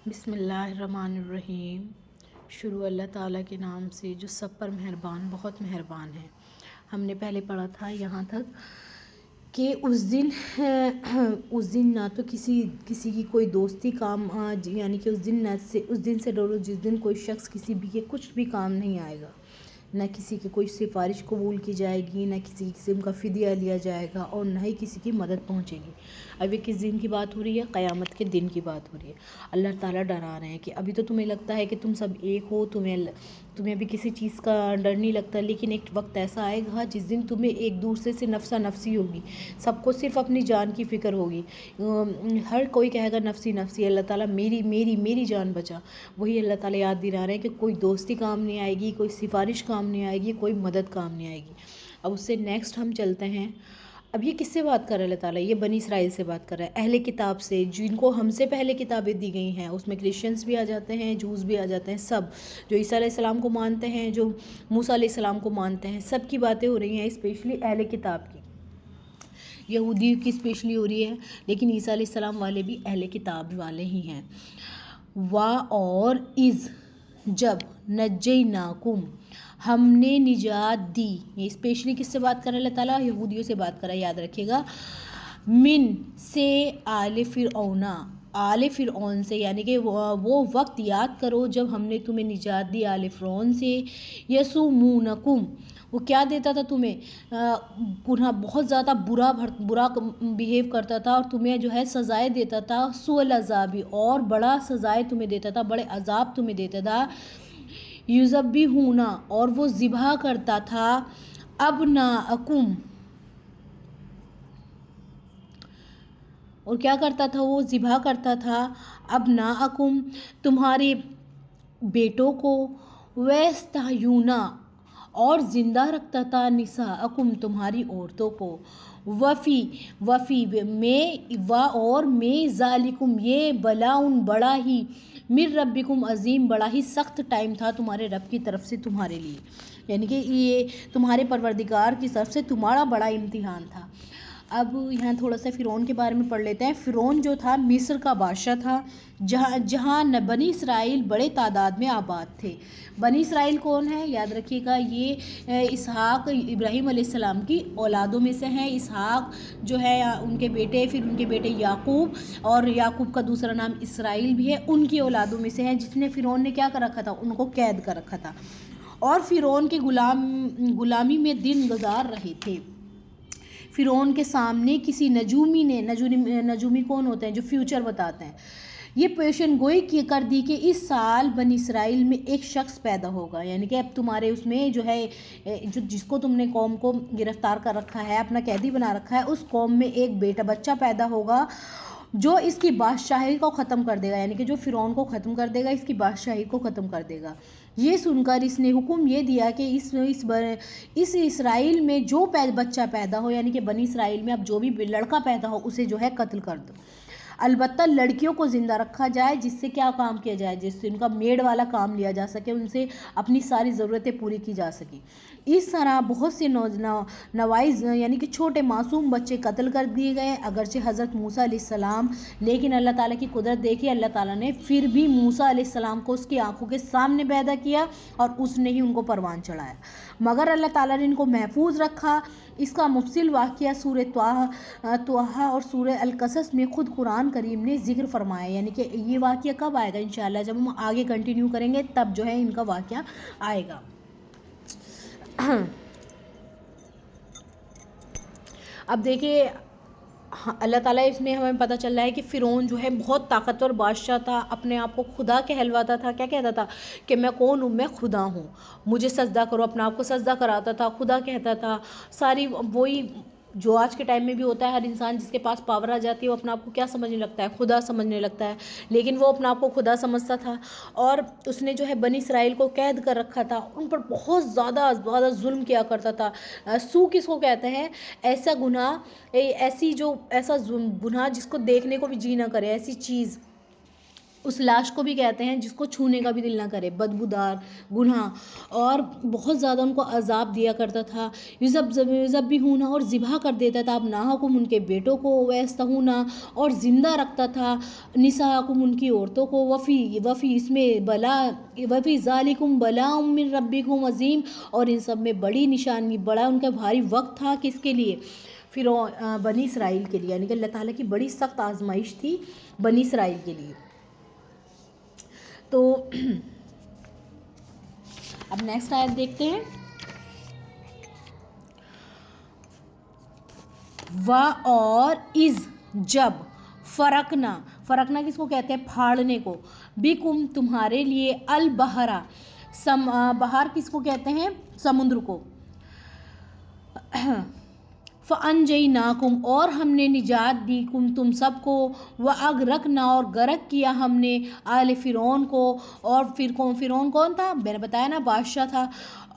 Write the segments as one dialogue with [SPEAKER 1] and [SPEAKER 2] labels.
[SPEAKER 1] بسم اللہ الرحمن الرحیم۔ شروع اللہ تعالیٰ کے نام سے جو سب پر مہربان بہت مہربان ہے۔ ہم نے پہلے پڑھا تھا یہاں تک کہ اس دن نہ تو کسی کی کوئی دوستی کام یعنی کہ اس دن سے ڈرو جس دن کوئی شخص کسی بھی کے کچھ بھی کام نہیں آئے گا، نہ کسی کی کوئی سفارش قبول کی جائے گی، نہ کسی قسم کا فدیہ لیا جائے گا، اور نہ ہی کسی کی مدد پہنچے گی۔ اب یہ کس دن کی بات ہو رہی ہے؟ قیامت کے دن کی بات ہو رہی ہے۔ اللہ تعالیٰ ڈرا رہے ہیں کہ ابھی تو تمہیں لگتا ہے کہ تم سب ایک ہو، تمہیں ابھی کسی چیز کا ڈر نہیں لگتا، لیکن ایک وقت ایسا آئے گا جس دن تمہیں ایک دوسرے سے نفسا نفسی ہوگی، سب کو صرف اپنی جان کی فکر ہوگی۔ ہر کوئی کہے گا نفسی نفسی، اللہ تعالیٰ میری میری میری جان بچا۔ وہی اللہ تعالیٰ یاد دلا رہے ہیں کہ کوئی دوستی کام نہیں آئے گی، کوئی سفارش کام نہیں آئے گی، کوئی مدد کام نہیں آئے گی۔ اب اس سے نیکسٹ ہم چلتے ہیں۔ اب یہ کس سے بات کر رہا ہے اللہ تعالیٰ؟ یہ بنی اسرائیل سے بات کر رہا ہے، اہل کتاب سے، جن کو ہم سے پہلے کتابیں دی گئی ہیں۔ اس میں کرسچنس بھی آ جاتے ہیں، جوز بھی آ جاتے ہیں، سب جو عیسیٰ علیہ السلام کو مانتے ہیں، جو موسیٰ علیہ السلام کو مانتے ہیں، سب کی باتیں ہو رہی ہیں، اسپیشلی اہل کتاب کی۔ یہودی کی اسپیشلی ہو رہی ہے، لیکن عیسیٰ علیہ السلام والے بھی اہل کتاب والے ہی ہیں۔ اور اذ جب نجیناکم ہم نے نجات دی، یہ اسپیشلی کس سے بات کر رہا ہے اللہ تعالیٰ؟ یہودیوں سے بات کر رہا ہے، یاد رکھیے گا۔ من سے آل فرعون، آل فرعون سے، یعنی کہ وہ وقت یاد کرو جب ہم نے تمہیں نجات دی آل فرعون سے۔ یسومونکم، وہ کیا دیتا تھا تمہیں؟ گناہ بہت زیادہ برا بیہیو کرتا تھا، اور تمہیں جو ہے سزائے دیتا تھا، سوء العذاب، اور بڑا سزائے تمہیں دیتا تھا، بڑے عذاب تمہیں دیتا تھا۔ یذبحون، اور وہ ذبح کرتا تھا، ابناءکم، اور کیا کرتا تھا؟ وہ ذبح کرتا تھا ابناءکم، تمہارے بیٹوں کو، ویستحیون، اور زندہ رکھتا تھا نساءکم، تمہاری عورتوں کو، وفی میں اور میں ذالکم، یہ بلاؤن بڑا ہی، من ربکم عظیم، بڑا ہی سخت ٹائم تھا تمہارے رب کی طرف سے تمہارے لیے، یعنی کہ یہ تمہارے پروردگار کی طرف سے تمہارا بڑا امتحان تھا۔ اب یہاں تھوڑا سا فرعون کے بارے میں پڑھ لیتے ہیں۔ فرعون جو تھا مصر کا بادشاہ تھا، جہاں بنی اسرائیل بڑے تعداد میں آباد تھے۔ بنی اسرائیل کون ہے؟ یاد رکھیے گا، یہ اسحاق ابراہیم علیہ السلام کی اولادوں میں سے ہیں۔ اسحاق جو ہے ان کے بیٹے، پھر ان کے بیٹے یعقوب، اور یعقوب کا دوسرا نام اسرائیل بھی ہے، ان کی اولادوں میں سے ہیں، جس نے فرعون نے کیا کر رکھا تھا؟ ان کو قید کر رکھا تھا، اور فرعون کی غلامی میں دن گزار رہے تھے۔ فرعون کے سامنے کسی نجومی نے، نجومی کون ہوتے ہیں؟ جو فیوچر بتاتے ہیں، یہ پیشن گوئی کر دی کہ اس سال بنی اسرائیل میں ایک شخص پیدا ہوگا، یعنی کہ اب تمہارے اس میں جو ہے جس کو تم نے قوم کو گرفتار کر رکھا ہے، اپنا قیدی بنا رکھا ہے، اس قوم میں ایک بچہ پیدا ہوگا جو اس کی بادشاہی کو ختم کر دے گا، یعنی کہ جو فرعون کو ختم کر دے گا، اس کی بادشاہی کو ختم کر دے گا۔ یہ سن کر اس نے حکم یہ دیا کہ اس اسرائیل میں جو بچہ پیدا ہو، یعنی کہ بنی اسرائیل میں اب جو بھی لڑکا پیدا ہو، اسے جو ہے قتل کر دو۔ البتہ لڑکیوں کو زندہ رکھا جائے، جس سے کیا کام کیا جائے؟ جس سے ان کا میڈ والا کام لیا جا سکے، ان سے اپنی ساری ضرورتیں پوری کی جا سکیں۔ اس طرح بہت سے نوائز یعنی کہ چھوٹے معصوم بچے قتل کر دیے گئے، اگرچہ حضرت موسیٰ علیہ السلام، لیکن اللہ تعالیٰ کی قدرت دیکھی، اللہ تعالیٰ نے پھر بھی موسیٰ علیہ السلام کو اس کی آنکھوں کے سامنے پیدا کیا، اور اس نے ہی ان کو پروان چڑھایا، مگر اللہ تعالیٰ نے ان کو محفوظ رکھا۔ اس کا مفصل واقعہ سورہ طٰہٰ اور سورہ القصص میں خود قرآن کریم نے ذکر فرمایا، یعنی کہ یہ واقعہ کب آئے گا؟ انشاءاللہ جب ہم آگے کنٹینیو کریں گے تب جو ہے ان کا واقعہ آئے گا۔ اب دیکھیے اللہ تعالیٰ اس میں ہمیں پتہ چل رہا ہے کہ فرعون جو ہے بہت طاقتور بادشاہ تھا، اپنے آپ کو خدا کہلواتا تھا۔ کیا کہتا تھا؟ کہ میں کون ہوں؟ میں خدا ہوں، مجھے سجدہ کرو، اپنے آپ کو سجدہ کراتا تھا، خدا کہتا تھا۔ ساری وہی جو آج کے ٹائم میں بھی ہوتا ہے، ہر انسان جس کے پاس پاور آ جاتی ہے وہ اپنا آپ کو کیا سمجھنے لگتا ہے؟ خدا سمجھنے لگتا ہے، لیکن وہ اپنا آپ کو خدا سمجھتا تھا، اور اس نے جو ہے بنی اسرائیل کو قید کر رکھا تھا، ان پر بہت زیادہ ظلم کیا کرتا تھا۔ سو کس کو کہتے ہیں؟ ایسا گناہ، ایسا گناہ جس کو دیکھنے کو بھی جی نہ کرے، ایسی چیز اس لاش کو بھی کہتے ہیں جس کو چھونے کا بھی دل نہ کرے، بدبودار، گناہ، اور بہت زیادہ ان کو عذاب دیا کرتا تھا۔ یذبحون اور ذبح کر دیتا تھا ابناءکم ان کے بیٹوں کو، ویستحون اور زندہ رکھتا تھا نساءکم ان کی عورتوں کو، وفی اس میں وفی ذالکم بلاء من ربکم عظیم، اور ان سب میں بڑی نشانی، بڑا ان کا بھاری وقت تھا کس کے لیے؟ بنی اسرائیل کے لیے، یعنی کہ اللہ تعالیٰ کی بڑی سخت آزمائش تھی بنی اسرائیل کے لیے۔ تو اب نیکسٹ آیت دیکھتے ہیں، اور جب فرقنا کس کو کہتے ہیں؟ پھاڑنے کو، بکم تمہارے لیے، البحرا بہار کس کو کہتے ہیں؟ سمندر کو، فَأَنْجَيْنَاكُمْ اور ہم نے نجات دی تم سب کو، وَأَغْرَقْنَا اور غرق کیا ہم نے آل فرعون کو، اور فرعون کون تھا؟ میں نے بتایا نا، بادشاہ تھا،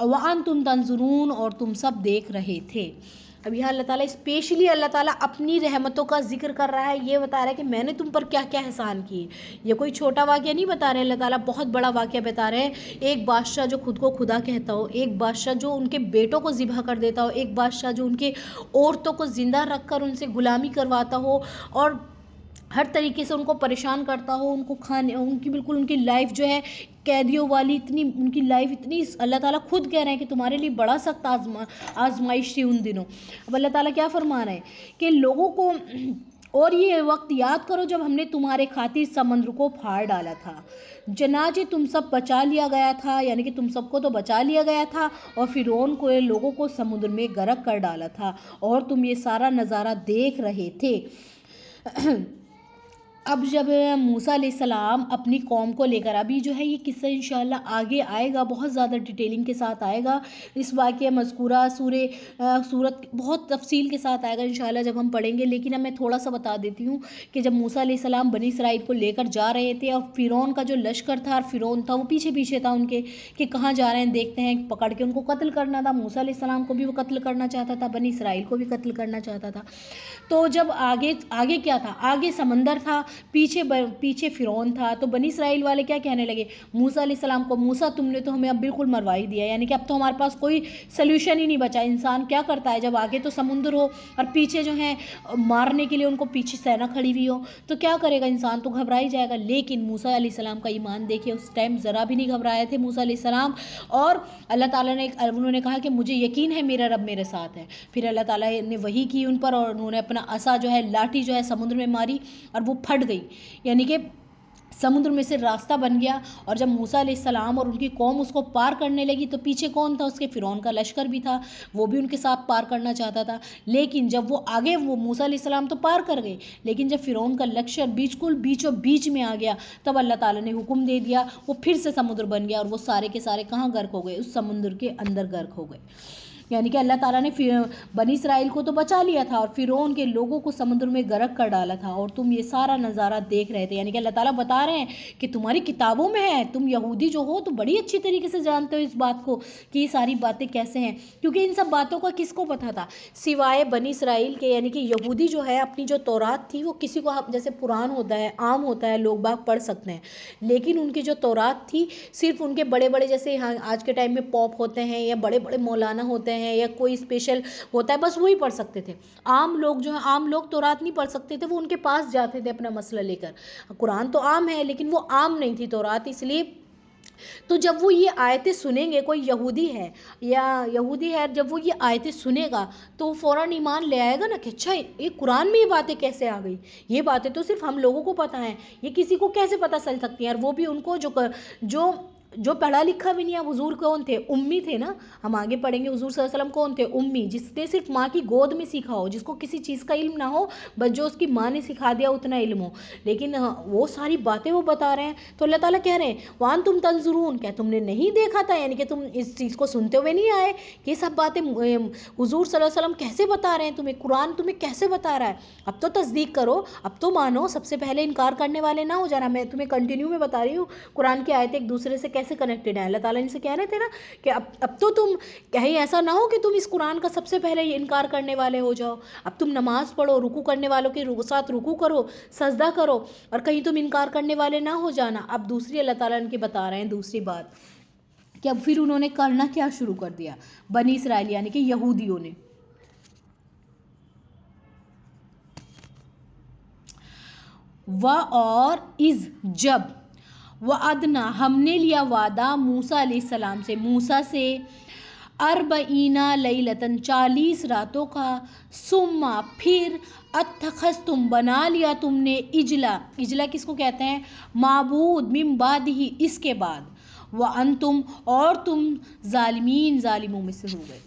[SPEAKER 1] وَأَنْتُمْ تَنْظُرُونَ اور تم سب دیکھ رہے تھے۔ اب یہاں اللہ تعالیٰ اسپیشلی اللہ تعالیٰ اپنی رحمتوں کا ذکر کر رہا ہے، یہ بتا رہا ہے کہ میں نے تم پر کیا کیا احسان کیے۔ یہ کوئی چھوٹا واقعہ نہیں بتا رہے اللہ تعالیٰ، بہت بڑا واقعہ بتا رہے ہیں۔ ایک بادشاہ جو خود کو خدا کہتا ہو، ایک بادشاہ جو ان کے بیٹوں کو ذبح کر دیتا ہو، ایک بادشاہ جو ان کے عورتوں کو زندہ رکھ کر ان سے غلامی کرواتا ہو اور ہر طریقے سے ان کو پریشان کرتا ہو، ان کو کھانے، ان کی لائف جو ہے قیدیوں والی، اتنی ان کی لائف اتنی، اللہ تعالیٰ خود کہہ رہے ہیں کہ تمہارے لیے بڑا سخت آزمائش تھی ان دنوں۔ اب اللہ تعالیٰ کیا فرما رہے ہیں کہ لوگوں کو، اور یہ وقت یاد کرو جب ہم نے تمہارے خاطر سمندر کو پھاڑ ڈالا تھا، چنانچہ تم سب بچا لیا گیا تھا، یعنی کہ تم سب کو تو بچا لیا گیا تھا، اور فرعون کو، لوگوں کو سمندر میں غرق کر ڈالا تھا، اور تم یہ سارا نظارہ دیکھ رہے تھے۔ اب جب موسیٰ علیہ السلام اپنی قوم کو لے کر، ابھی جو ہے یہ قصہ انشاءاللہ آگے آئے گا، بہت زیادہ ڈیٹیلنگ کے ساتھ آئے گا، اس واقعہ مذکورہ سورت بہت تفصیل کے ساتھ آئے گا انشاءاللہ جب ہم پڑھیں گے، لیکن اب میں تھوڑا سا بتا دیتی ہوں کہ جب موسیٰ علیہ السلام بنی اسرائیل کو لے کر جا رہے تھے، اور فرعون کا جو لشکر تھا، اور فرعون تھا وہ پیچھے پیچھے تھا ان کے، کہ کہاں جا رہے ہیں دیکھتے ہیں، پکڑ کے ان کو قتل کرنا تھا، موسیٰ علیہ السلام کو بھی وہ قتل کرنا چاہتا تھا، بنی اسرائیل کو بھی قتل کرنا چاہتا تھا۔ تو جب آگے کیا تھا؟ آگے سمندر تھا، پیچھے فرعون تھا، تو بنی اسرائیل والے کیا کہنے لگے موسیٰ علیہ السلام کو، موسیٰ تم نے تو ہمیں اب بالکل مروا ہی دیا، یعنی کہ اب تو ہمارے پاس کوئی سلیوشن ہی نہیں بچا۔ انسان کیا کرتا ہے جب آگے تو سمندر ہو اور پیچھے جو ہے مارنے کے لیے ان کو پیچھے سینا کھڑی ہوئی ہو، تو کیا کرے گا انسان؟ تو گھبرا ہی جائے گا۔ لیکن موسیٰ علیہ السلام کا ایمان دیکھیے، اس ٹائم ذرا بھی نہیں گھبرائے تھے موسیٰ علیہ السلام، اور اللہ تعالیٰ نے، انہوں نے کہا کہ مجھے یقین ہے میرا رب میرے ساتھ ہے۔ پھر اللہ تعالیٰ نے وحی کی ان پر، اور انہوں نے اپنا عصا جو ہے، لاٹھی جو ہے سمندر میں ماری، اور وہ پھٹ گئی، یعنی کہ سمندر میں سے راستہ بن گیا۔ اور جب موسیٰ علیہ السلام اور ان کی قوم اس کو پار کرنے لگی، تو پیچھے کون تھا؟ اس کے فرعون کا لشکر بھی تھا، وہ بھی ان کے ساتھ پار کرنا چاہتا تھا۔ لیکن جب وہ آگے، وہ موسیٰ علیہ السلام تو پار کر گئے، لیکن جب فرعون کا لشکر بالکل بیچوں بیچ میں آ گیا، تب اللہ تعالیٰ نے حکم دے دیا، وہ پھر سے سمندر بن گیا، اور وہ سارے کے سارے کہاں غرق ہو گئے؟ اس سمندر کے اندر غرق ہو گئے۔ یعنی کہ اللہ تعالیٰ نے بنی اسرائیل کو تو بچا لیا تھا، اور فرعون کے لوگوں کو سمندر میں غرق کر ڈالا تھا، اور تم یہ سارا نظارہ دیکھ رہے تھے۔ یعنی کہ اللہ تعالیٰ بتا رہے ہیں کہ تمہاری کتابوں میں ہے، تم یہودی جو ہو تو بڑی اچھی طریقے سے جانتے ہو اس بات کو کہ یہ ساری باتیں کیسے ہیں، کیونکہ ان سب باتوں کا کس کو پتہ تھا؟ سوائے بنی اسرائیل کے، یعنی کہ یہودی جو ہے اپنی جو تورات تھی وہ کسی کو، جیسے قرآن ہوتا ہے، عام ہوتا ہے، لوگ باگ پڑھ سکتے ہیں، لیکن ان کی جو تورات تھی صرف ان کے بڑے بڑے، جیسے آج کے ٹائم میں پوپ ہوتے ہیں یا بڑے بڑے مولانا ہوتے ہیں یا کوئی اسپیشل ہوتا ہے، بس وہی پڑھ سکتے تھے۔ عام لوگ جو ہیں، عام لوگ تورات نہیں پڑھ سکتے تھے، وہ ان کے پاس جاتے تھے اپنا مسئلہ لے کر۔ قرآن تو عام ہے لیکن وہ عام نہیں تھی تورات، اس لیے تو جب وہ یہ آیتیں سنیں گے، کوئی یہودی ہے جب وہ یہ آیتیں سنے گا تو فوراً ایمان لے آئے گا نا کہ اچھا یہ قرآن میں یہ باتیں کیسے آ گئی، یہ باتیں تو صرف ہم لوگوں کو پتہ ہیں، یہ کسی کو کیسے پتہ چل سکتی ہیں؟ اور وہ بھی ان کو جو پڑھا لکھا بھی نہیں ہے۔ حضور کون تھے؟ امی تھے نا، ہم آگے پڑھیں گے حضور صلی اللہ علیہ وسلم کون تھے؟ امی، جس نے صرف ماں کی گود میں سیکھا ہو، جس کو کسی چیز کا علم نہ ہو، بس جو اس کی ماں نے سکھا دیا اتنا علم ہو، لیکن وہ ساری باتیں وہ بتا رہے ہیں۔ تو اللہ تعالیٰ کہہ رہے ہیں وَأَنْتُمْ تَنْظُرُونَ، کیا تم نے نہیں دیکھا تھا؟ یعنی کہ تم اس چیز کو سنتے ہوئے نہیں آئے کہ یہ سب باتیں حضور صلی اللہ علیہ وسلم کیسے بتا رہے ہیں تمہیں، قرآن تمہیں کیسے بتا رہا ہے؟ اب تو تصدیق کرو، اب تو مانو، سب سے پہلے انکار کرنے والے نہ ہو جانا۔ میں تمہیں کنٹینیو میں بتا رہی ہوں قرآن کی آیتیں ایک دوسرے سے کیسے کنیکٹڈ ہیں؟ اللہ تعالیٰ ان سے کہہ رہے تھے نا کہ اب تو تم کہیں ایسا نہ ہو کہ تم اس قرآن کا سب سے پہلے یہ انکار کرنے والے ہو جاؤ، اب تم نماز پڑھو، رکوع کرنے والوں کے ساتھ رکوع کرو، سجدہ کرو، اور کہیں تم انکار کرنے والے نہ ہو جانا۔ اب دوسری اللہ تعالیٰ ان کے بتا رہے ہیں دوسری بات کہ اب پھر انہوں نے کرنا کیا شروع کر دیا، بنی اسرائیل یعنی کہ یہودیوں نے۔ اور جب وعدنا ہم نے لیا وعدہ موسیٰ علیہ السلام سے، موسیٰ سے 40 لیلتاً 40 راتوں کا، ثم پھر اتخذتم بنا لیا تم نے اجلا کس کو کہتے ہیں؟ معبود، من بعدہ اس کے بعد، وانتم اور تم ظالموں میں سے ہو گئے۔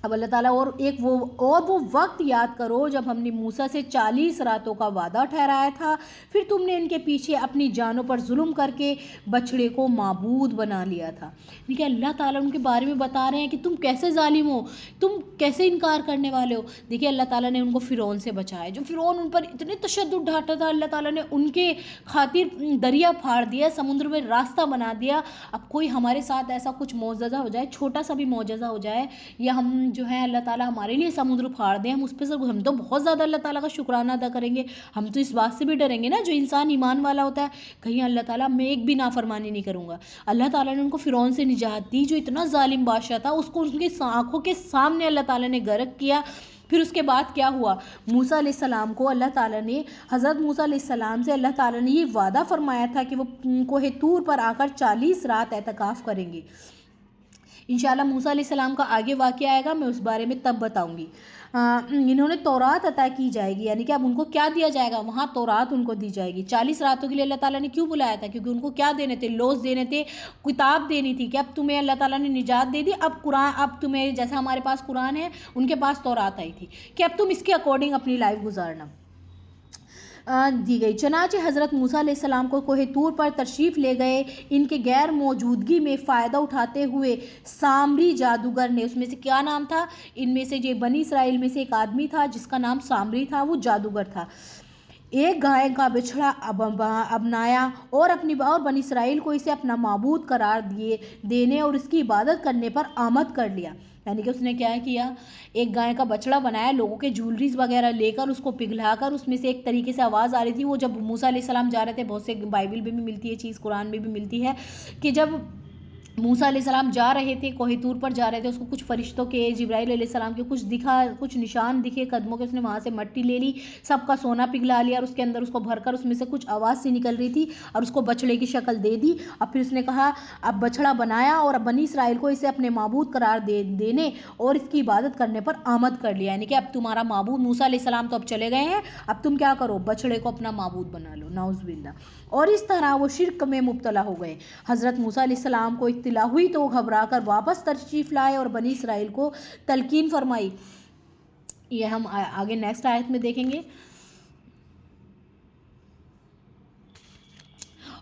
[SPEAKER 1] اب اللہ تعالیٰ وہ وقت یاد کرو جب ہم نے موسیٰ سے 40 راتوں کا وعدہ ٹھہرایا تھا، پھر تم نے ان کے پیچھے اپنی جانوں پر ظلم کر کے بچڑے کو معبود بنا لیا تھا۔ یعنی کہ اللہ تعالیٰ ان کے بارے میں بتا رہے ہیں کہ تم کیسے ظالم ہو، تم کیسے انکار کرنے والے ہو۔ دیکھیے اللہ تعالیٰ نے ان کو فرعون سے بچایا، جو فرعون ان پر اتنے تشدد ڈھاتا تھا، اللہ تعالیٰ نے ان کے خاطر دریا پھاڑ دیا، سمندر میں راستہ بنا دیا۔ اب کوئی ہمارے ساتھ ایسا کچھ معجزہ ہو جائے، چھوٹا سا بھی معجزہ ہو جائے، یا ہم جو ہے اللہ تعالیٰ ہمارے لیے سمندر پھاڑ دیں، ہم تو بہت زیادہ اللہ تعالیٰ کا شکرانہ ادا کریں گے۔ ہم تو اس بات سے بھی ڈریں گے نا، جو انسان ایمان والا ہوتا ہے، کہیں اللہ تعالیٰ میں ایک بھی نافرمانی نہیں کروں گا۔ اللہ تعالیٰ نے ان کو فرعون سے نجات دی، جو اتنا ظالم بادشاہ تھا، اس کو ان کی آنکھوں کے سامنے اللہ تعالیٰ نے غرق کیا۔ پھر اس کے بعد کیا ہوا؟ موسیٰ علیہ السلام کو اللہ تعالیٰ نے، حضرت موسیٰ علیہ السلام سے اللہ تعالیٰ نے یہ وعدہ فرمایا تھا کہ وہ کوہ طور پر آ کر 40 رات اعتکاف کریں گے۔ انشاءاللہ موسیٰ علیہ السلام کا آگے واقعہ آئے گا، میں اس بارے میں تب بتاؤں گی۔ انہوں نے تورات عطا کی جائے گی، یعنی کہ اب ان کو کیا دیا جائے گا؟ وہاں تورات ان کو دی جائے گی۔ 40 راتوں کے لیے اللہ تعالیٰ نے کیوں بلایا تھا؟ کیونکہ ان کو کیا دینے تھے؟ لوز دینے تھے، کتاب دینی تھی کہ اب تمہیں اللہ تعالیٰ نے نجات دے دی، اب تمہیں جیسا ہمارے پاس قرآن ہے، ان کے پاس تورات آئی تھی کہ اب تم اس کے اکارڈنگ اپنی لائف گزارنا دی گئی۔ چنانچہ حضرت موسیٰ علیہ السلام کو کوہ طور پر تشریف لے گئے، ان کے غیر موجودگی میں فائدہ اٹھاتے ہوئے سامری جادوگر نے، اس میں سے کیا نام تھا؟ ان میں سے جو بنی اسرائیل میں سے ایک آدمی تھا جس کا نام سامری تھا، وہ جادوگر تھا، ایک گائے کا بچڑا اپنایا اور بنی اسرائیل کو اسے اپنا معبود قرار دینے اور اس کی عبادت کرنے پر آمد کر لیا۔ یعنی کہ اس نے کیا کیا؟ ایک گائے کا بچڑا بنایا، لوگوں کے جولریز وغیرہ لے کر اس کو پگھلا کر، اس میں سے ایک طریقے سے آواز آ رہی تھی، وہ جب موسیٰ علیہ السلام جا رہے تھے، بہت سے بائبل میں بھی ملتی ہے چیز، قرآن میں بھی ملتی ہے کہ جب موسیٰ علیہ السلام جا رہے تھے، کوہ طور پر جا رہے تھے، اس کو کچھ فرشتوں کے، جبرائیل علیہ السلام کے کچھ نشان دکھے قدموں کے، اس نے وہاں سے مٹی لے لی، سب کا سونا پگھلا لیا اور اس کے اندر اس کو بھر کر اس میں سے کچھ آواز سی نکل رہی تھی اور اس کو بچڑے کی شکل دے دی۔ اب پھر اس نے کہا، اب بچڑا بنایا اور اب بنی اسرائیل کو اسے اپنے معبود قرار دینے اور اس کی عبادت کرنے پر آمد کر لیا۔ یعنی کہ اب تمہارا معبود، موسیٰ علیہ السلام تو اب چلے گئے ہیں، اب تم کیا کرو؟ بچڑے کو اپنا معبود بنا لو، نعوذ باللہ۔ اور اس طرح وہ شرک میں مبتلا ہو گئے۔ حضرت موسیٰ علیہ السلام کو اطلاع ہوئی تو وہ گھبرا کر واپس تشریف لائے اور بنی اسرائیل کو تلقین فرمائی۔ یہ ہم آگے نیکسٹ آیت میں دیکھیں گے۔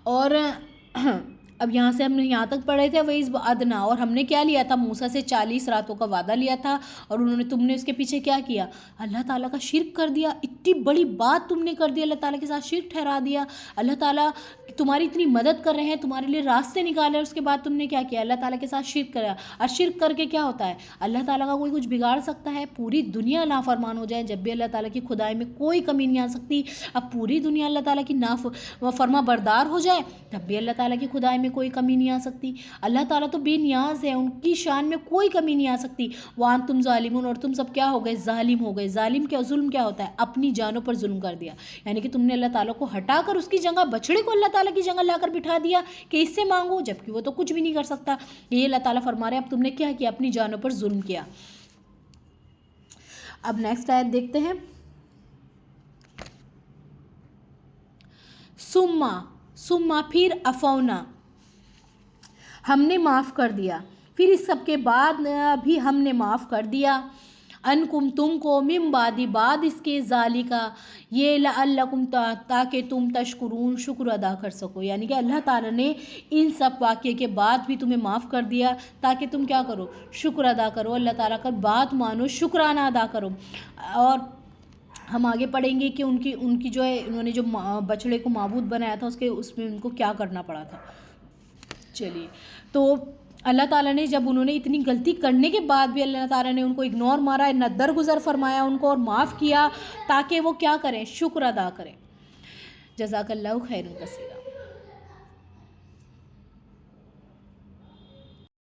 [SPEAKER 1] اور اب یہاں سے ہم نے یہاں تک پڑھے تھے وَإِذْ وَعَدْنَا، اور ہم نے کیا لیا تھا؟ موسیٰ سے 40 راتوں کا وعدہ لیا تھا، اور تم نے اس کے پیچھے کیا کیا؟ اللہ تعالیٰ کا شرک کر دیا۔ اتنی بڑی بات تم نے کر دی، اللہ تعالیٰ کے ساتھ شرک ٹھہرا دیا۔ اللہ تعالیٰ تمہاری اتنی مدد کر رہے ہیں، تمہارے لیے راستے نکالے، اور اس کے بعد تم نے کیا کیا؟ اللہ تعالیٰ کے ساتھ شرک کرا۔ اور شرک کر کے کیا ہوتا ہے؟ اللہ تعالیٰ کا کوئی کچھ بگاڑ سکتا ہے؟ پوری دنیا نافرمان ہو جائے، جب بھی اللہ تعالیٰ کی خدائی میں کوئی کمی نہیں آ سکتی۔ اب پوری دنیا اللہ تعالیٰ کی فرما بردار ہو جائے، تب بھی اللہ تعالیٰ کی خدائی میں کوئی کمی نہیں آ سکتی۔ اللہ تعالیٰ تو بے نیاز ہے، ان کی شان میں کوئی کمی نہیں آ سکتی۔ وَأَنْتُمْ ظَالِمُونَ، اور تم سب کیا ہو گئے؟ ظالم ہو گئے۔ ظلم کیا ہوتا ہے؟ اپنی جانوں پر ظلم کر دیا، یعنی کہ تم نے اللہ تعالیٰ کو ہٹا کر اس کی جگہ بچڑے کو اللہ تعالیٰ کی جگہ لا کر بٹھا دیا کہ اس سے مانگو، جبکہ وہ تو کچھ بھی نہیں کر سکتا۔ یہ اللہ تعالیٰ فرما رہے ہیں اب تم نے کیا کیا؟ اپنی جانوں پر ظلم کیا۔ اب نیکسٹ آیت دیکھتے ہیں۔ ثم پھر عفونا، ہم نے معاف کر دیا، پھر اس سب کے بعد بھی ہم نے معاف کر دیا، انکم تم کو، من بعد اس کے، ذالکا یہ، لعلکم تاکہ تم، تشکرون شکر ادا کر سکو۔ یعنی کہ اللہ تعالیٰ نے ان سب واقعے کے بعد بھی تمہیں معاف کر دیا تاکہ تم کیا کرو؟ شکر ادا کرو، اللہ تعالیٰ کا بات مانو، شکرانہ ادا کرو۔ اور ہم آگے پڑھیں گے کہ ان کی جو ہے، انہوں نے جو بچڑے کو معبود بنایا تھا، اس میں ان کو کیا کرنا پڑا تھا۔ چلیے تو اللہ تعالیٰ نے جب انہوں نے اتنی غلطی کرنے کے بعد بھی اللہ تعالیٰ نے ان کو اگنور مارا، نہ درگزر فرمایا ان کو اور معاف کیا تاکہ وہ کیا کریں، شکر ادا کریں. جزاک اللہ خیر کثیرا.